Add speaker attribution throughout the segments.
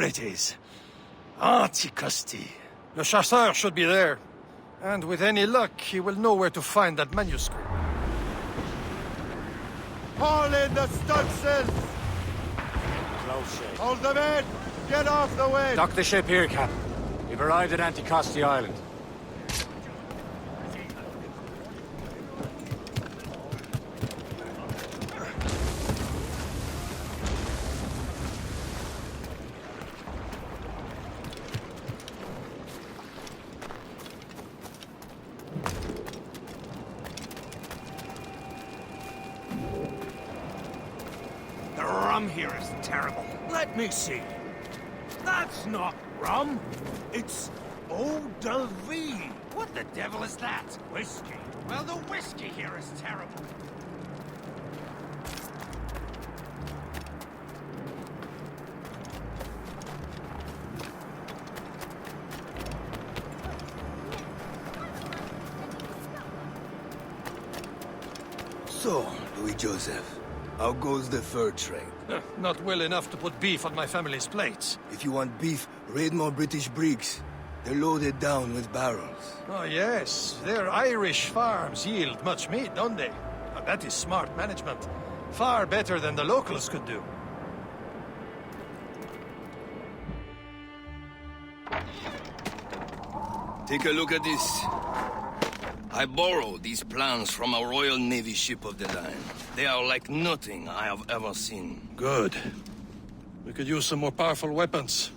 Speaker 1: it is. Antiquity. Le chasseur should be there. And with any luck, he will know where to find that manuscript.
Speaker 2: Haul in the stunsails!
Speaker 3: Close, Shay.
Speaker 2: Hold them in! Get off the wind!
Speaker 3: Dock the ship here, Captain. We've arrived at Anticosti Island.
Speaker 4: The rum here is terrible. Let me see. That's not rum. It's eau de vie. What the devil is that? Whiskey. Well, the whiskey here is terrible.
Speaker 5: So, Louis Joseph, how goes the fur trade?
Speaker 1: Not well enough to put beef on my family's plates.
Speaker 5: If you want beef, raid more British brigs. They're loaded down with barrels.
Speaker 1: Oh, yes. Their Irish farms yield much meat, don't they? That is smart management. Far better than the locals could do.
Speaker 5: Take a look at this. I borrowed these plans from a Royal Navy ship of the line. They are like nothing I have ever seen.
Speaker 1: Good. We could use some more powerful weapons.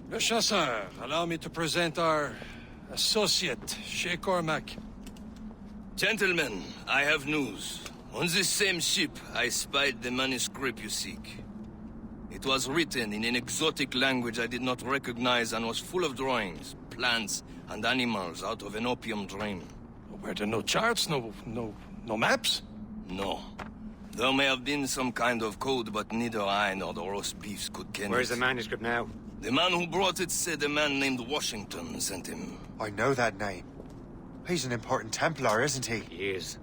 Speaker 1: Le Chasseur, allow me to present our associate, Shay Cormac.
Speaker 5: Gentlemen, I have news. On this same ship, I spied the manuscript you seek. It was written in an exotic language I did not recognize and was full of drawings, plants, and animals out of an opium drain.
Speaker 1: Were there no charts, no maps?
Speaker 5: No. There may have been some kind of code, but neither I nor the roast beefs could ken
Speaker 3: Where's
Speaker 5: it.
Speaker 3: the manuscript now?
Speaker 5: The man who brought it said a man named Washington sent him.
Speaker 2: I know that name. He's an important Templar, isn't he?
Speaker 3: He is.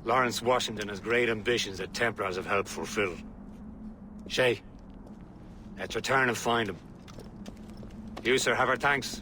Speaker 3: Lawrence Washington has great ambitions that Templars have helped fulfill. Shay, let's return and find him. You, sir, have our thanks.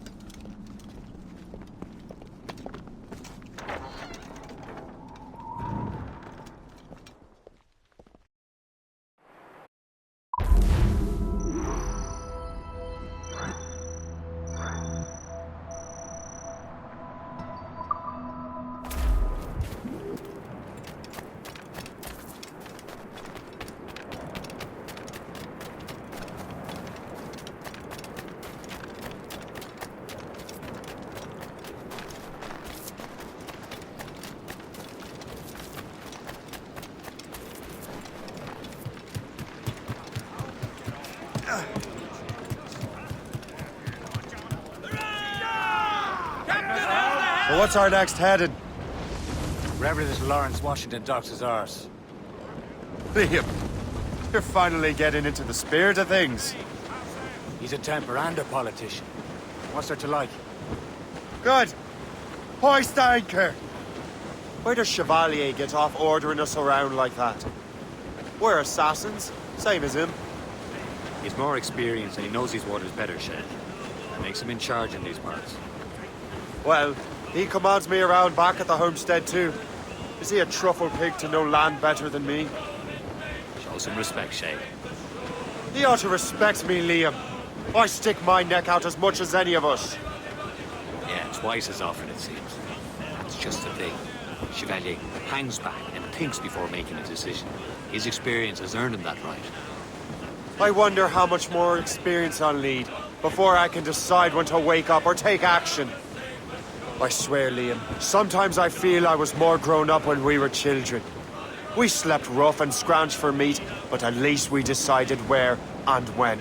Speaker 2: So what's our next heading?
Speaker 3: Wherever this Lawrence Washington docks is ours.
Speaker 2: Liam, you're finally getting into the spirit of things.
Speaker 3: He's a Templar and a politician. What's there to like?
Speaker 2: Good. Hoist anchor. Where does Chevalier get off ordering us around like that? We're assassins, same as him.
Speaker 3: He's more experienced and he knows these waters better, Shay. That makes him in charge in these parts.
Speaker 2: Well, he commands me around back at the homestead too. Is he a truffle pig to know land better than me?
Speaker 3: Show some respect, Shay.
Speaker 2: He ought to respect me, Liam. I stick my neck out as much as any of us.
Speaker 3: Yeah, twice as often, it seems. That's just the thing. Chevalier hangs back and thinks before making a decision. His experience has earned him that right.
Speaker 2: I wonder how much more experience I'll need before I can decide when to wake up or take action. I swear, Liam, sometimes I feel I was more grown up when we were children. We slept rough and scrounged for meat, but at least we decided where and when.